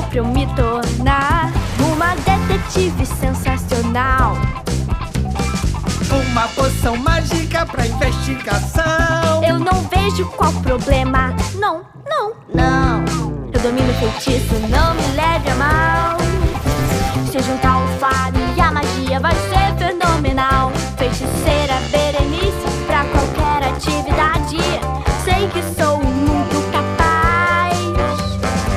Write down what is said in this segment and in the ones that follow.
sou pra eu me tornar uma detetive sensacional. Uma poção mágica pra investigação. Eu não vejo qual problema. Não, não, não. Eu domino o feitiço, não me leve a mal. Se juntar o fado e a magia vai ser fenomenal. Feiticeira Berenice pra qualquer atividade. Sei que sou muito capaz.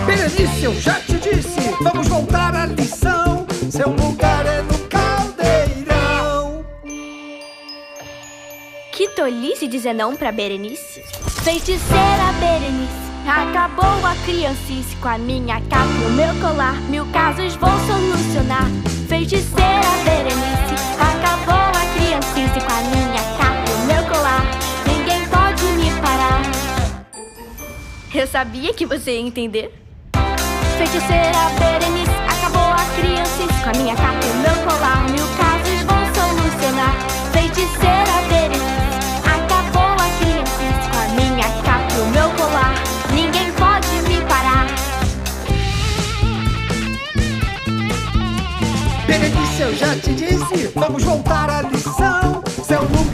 Berenice, eu já te disse, vamos voltar à lição. Seu lugar é no caldeirão. Que tolice dizer não pra Berenice. Feiticeira Berenice, acabou a criancice. Com a minha capa e o meu colar, 1000 casos vou solucionar. Feiticeira Berenice, acabou a criancice. Com a minha capa e o meu colar, ninguém pode me parar. Eu sabia que você ia entender. Feiticeira Berenice, acabou a criancice. Com a minha capa e o meu colar, 1000 casos vou solucionar. Feiticeira Berenice, acabou a criancice. Com a minha capa e o meu colar, ninguém pode me parar. Berenice, eu já te disse, vamos voltar à lição. Seu lugar